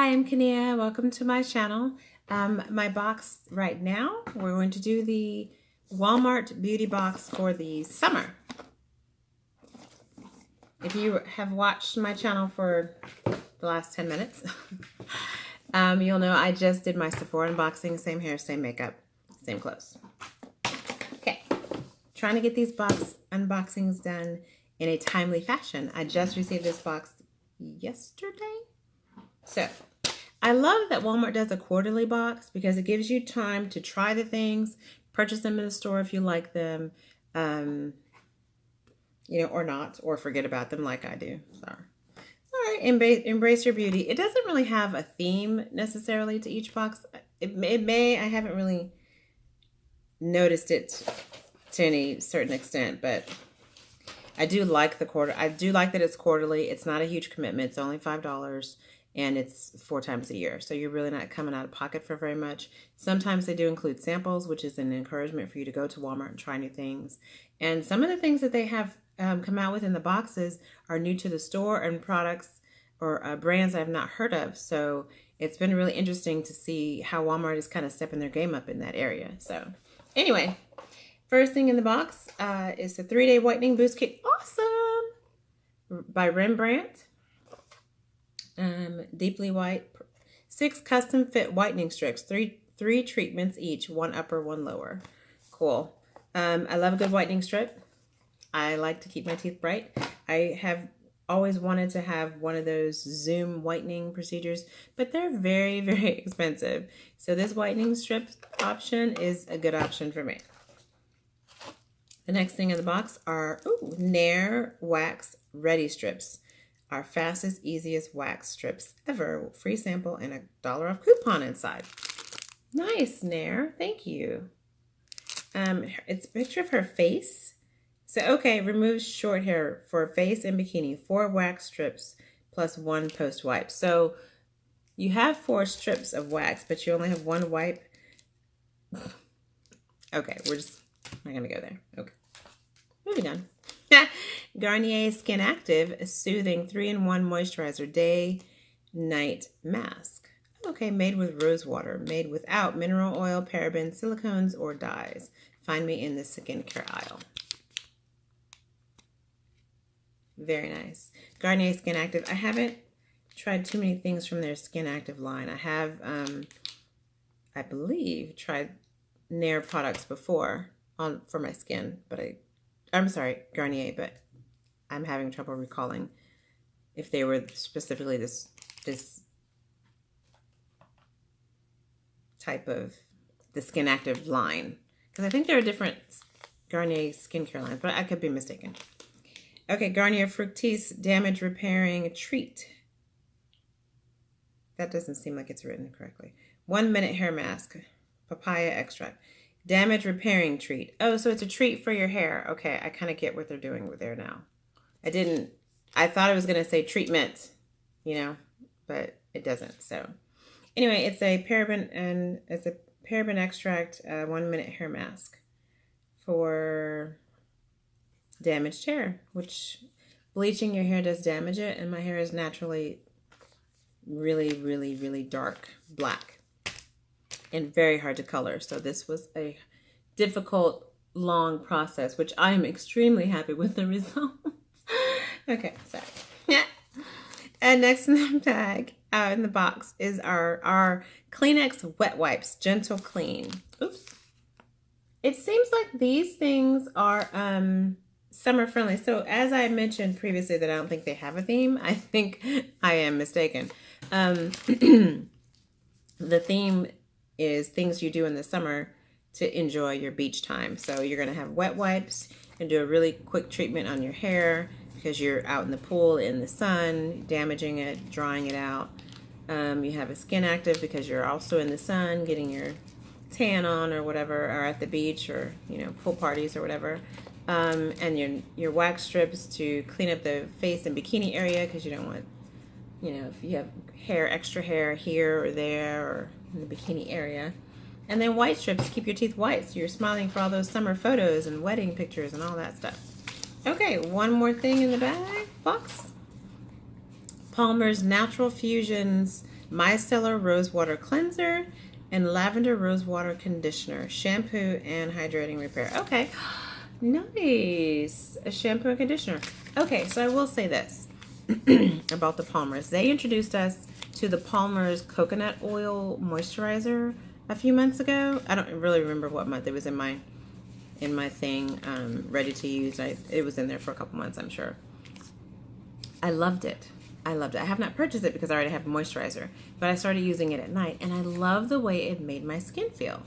Hi, I'm Kania. Welcome to my channel. My box right now, we're going to do the Walmart beauty box for the summer. If you have watched my channel for the last 10 minutes, you'll know I just did my Sephora unboxing. Same hair, same makeup, same clothes. Okay, trying to get these box unboxings done in a timely fashion. I just received this box yesterday. So I love that Walmart does a quarterly box because it gives you time to try the things, purchase them in the store if you like them, or not, or forget about them like I do. Sorry. Embrace your beauty. It doesn't really have a theme necessarily to each box. It may. I haven't really noticed it to any certain extent, but I do like the quarter. I do like that it's quarterly. It's not a huge commitment. It's only $5. And it's 4 times a year. So you're really not coming out of pocket for very much. Sometimes they do include samples, which is an encouragement for you to go to Walmart and try new things. And some of the things that they have come out with in the boxes are new to the store and products or brands I've not heard of. So it's been really interesting to see how Walmart is kind of stepping their game up in that area. So anyway, first thing in the box is the 3-Day Whitening Boost Kit. Awesome! By Rembrandt. Deeply white, 6 custom fit whitening strips, three treatments each, 1 upper, 1 lower. Cool. I love a good whitening strip. I like to keep my teeth bright. I have always wanted to have one of those Zoom whitening procedures, but they're very, very expensive. So this whitening strip option is a good option for me. The next thing in the box are Nair Wax Ready Strips. Our fastest, easiest wax strips ever. Free sample and a $1 off coupon inside. Nice, Nair. Thank you. It's a picture of her face. So, okay, removes short hair for face and bikini. 4 wax strips plus 1 post wipe. So, you have 4 strips of wax, but you only have 1 wipe. Okay, we're just not going to go there. Okay. Moving on. Garnier Skin Active Soothing 3-in-1 Moisturizer Day Night Mask. Okay, made with rose water, made without mineral oil, parabens, silicones, or dyes. Find me in the skincare aisle. Very nice. Garnier Skin Active. I haven't tried too many things from their Skin Active line. I have, I believe, tried Nair products before for my skin, but I'm sorry, Garnier, but I'm having trouble recalling if they were specifically this type of the Skin Active line. Because I think there are different Garnier skincare lines, but I could be mistaken. Okay, Garnier Fructis Damage Repairing Treat. That doesn't seem like it's written correctly. 1-minute hair mask. Papaya extract. Damage repairing treat. Oh, so it's a treat for your hair. Okay, I kind of get what they're doing with there now. I thought it was going to say treatment, but it doesn't. So anyway, it's a paraben extract 1-minute hair mask for damaged hair, which bleaching your hair does damage it. And my hair is naturally really, really, really dark black and very hard to color. So this was a difficult, long process, which I am extremely happy with the results. Okay, sorry. Yeah. And next in the bag, in the box, is our Kleenex Wet Wipes Gentle Clean. Oops. It seems like these things are summer friendly. So as I mentioned previously that I don't think they have a theme, I think I am mistaken. The theme is things you do in the summer to enjoy your beach time. So you're going to have wet wipes and do a really quick treatment on your hair because you're out in the pool in the sun, damaging it, drying it out. You have a Skin Active because you're also in the sun, getting your tan on or whatever, or at the beach or, pool parties or whatever. And your wax strips to clean up the face and bikini area because you don't want, if you have extra hair here or there or in the bikini area. And then white strips to keep your teeth white so you're smiling for all those summer photos and wedding pictures and all that stuff. Okay, one more thing in the box. Palmer's Natural Fusions micellar rosewater cleanser, and lavender rosewater conditioner, shampoo and hydrating repair. Okay, nice. A shampoo and conditioner. Okay, so I will say this about the Palmers. They introduced us to the Palmer's coconut oil moisturizer a few months ago. I don't really remember what month. It was in my thing, ready to use. It was in there for a couple months, I'm sure. I loved it. I loved it. I have not purchased it because I already have moisturizer, but I started using it at night, and I love the way it made my skin feel.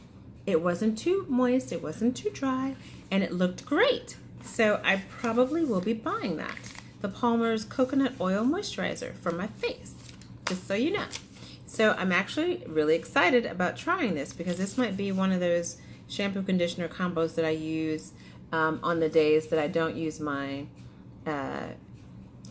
It wasn't too moist, it wasn't too dry, and it looked great. So I probably will be buying that. The Palmer's Coconut Oil Moisturizer for my face, just so you know. So I'm actually really excited about trying this because this might be one of those shampoo conditioner combos that I use on the days that I don't use my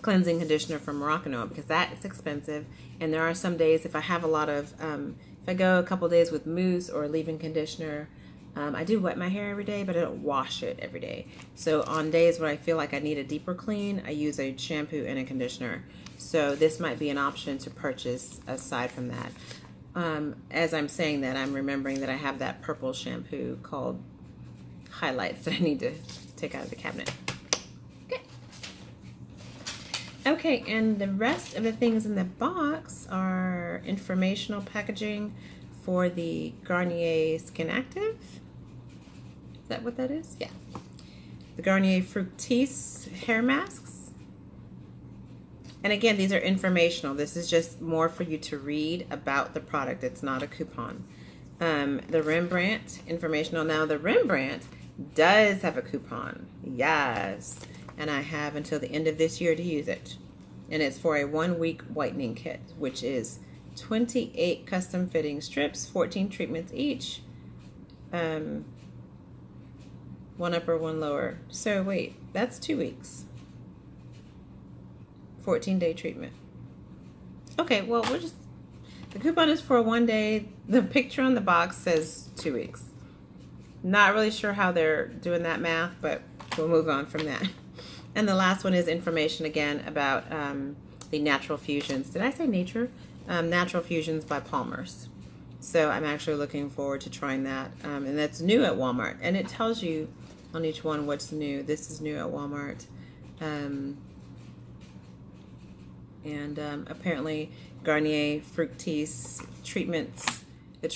cleansing conditioner from Moroccanoil, because that is expensive. And there are some days, if I have a lot of, if I go a couple days with mousse or leave-in conditioner, I do wet my hair every day, but I don't wash it every day. So on days where I feel like I need a deeper clean, I use a shampoo and a conditioner. So this might be an option to purchase aside from that. As I'm saying that, I'm remembering that I have that purple shampoo called Highlights that I need to take out of the cabinet. Okay, and the rest of the things in the box are informational packaging for the Garnier Skin Active. Is that what that is? Yeah. The Garnier Fructis hair masks. And again, these are informational. This is just more for you to read about the product. It's not a coupon. The Rembrandt informational. Now, the Rembrandt does have a coupon. Yes. And I have until the end of this year to use it. And it's for a 1-week whitening kit, which is 28 custom fitting strips, 14 treatments each, 1 upper, 1 lower. So wait, that's 2 weeks. 14-day treatment. Okay, well, the coupon is for 1 day. The picture on the box says 2 weeks. Not really sure how they're doing that math, but we'll move on from that. And the last one is information again about the Natural Fusions. Did I say nature? Natural Fusions by Palmer's. So I'm actually looking forward to trying that. And that's new at Walmart. And it tells you on each one what's new. This is new at Walmart. Apparently Garnier Fructis treatments, the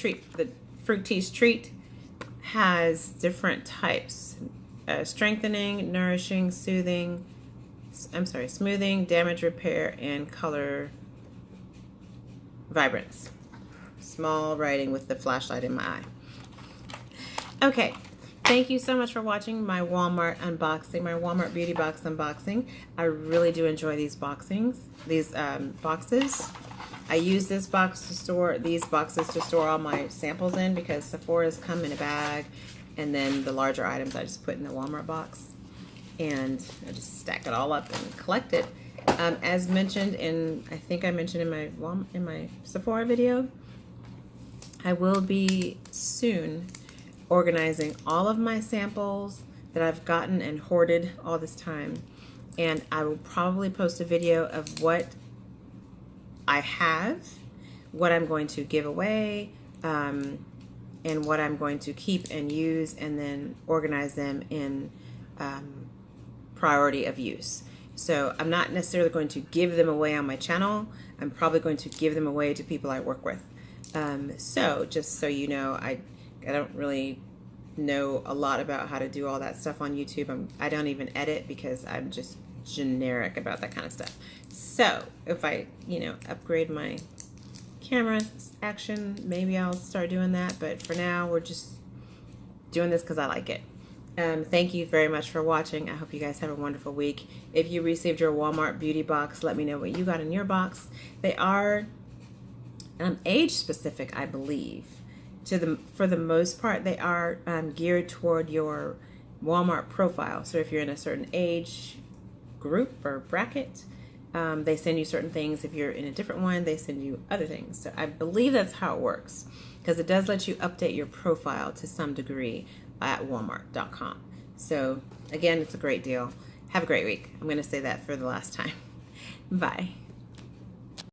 Fructis treat has different types. Strengthening, nourishing, smoothing, damage repair, and color vibrance. Small writing with the flashlight in my eye. Okay, thank you so much for watching my Walmart unboxing, my Walmart beauty box unboxing. I really do enjoy these boxes. I use these boxes to store all my samples in, because Sephora's come in a bag. And then the larger items I just put in the Walmart box, and I just stack it all up and collect it. As mentioned I think I mentioned in my Sephora video, I will be soon organizing all of my samples that I've gotten and hoarded all this time, and I will probably post a video of what I have, what I'm going to give away, and what I'm going to keep and use, and then organize them in priority of use. So I'm not necessarily going to give them away on my channel. I'm probably going to give them away to people I work with. So just so you know, I don't really know a lot about how to do all that stuff on YouTube. I don't even edit because I'm just generic about that kind of stuff. So if I, upgrade my camera action, maybe I'll start doing that, but for now we're just doing this because I like it. Thank you very much for watching. I hope you guys have a wonderful week. If you received your Walmart beauty box, let me know what you got in your box. They are age specific, I believe. For the most part, they are geared toward your Walmart profile. So if you're in a certain age group or bracket, they send you certain things. If you're in a different one, they send you other things. So I believe that's how it works, because it does let you update your profile to some degree at walmart.com. So again, it's a great deal. Have a great week. I'm going to say that for the last time. Bye.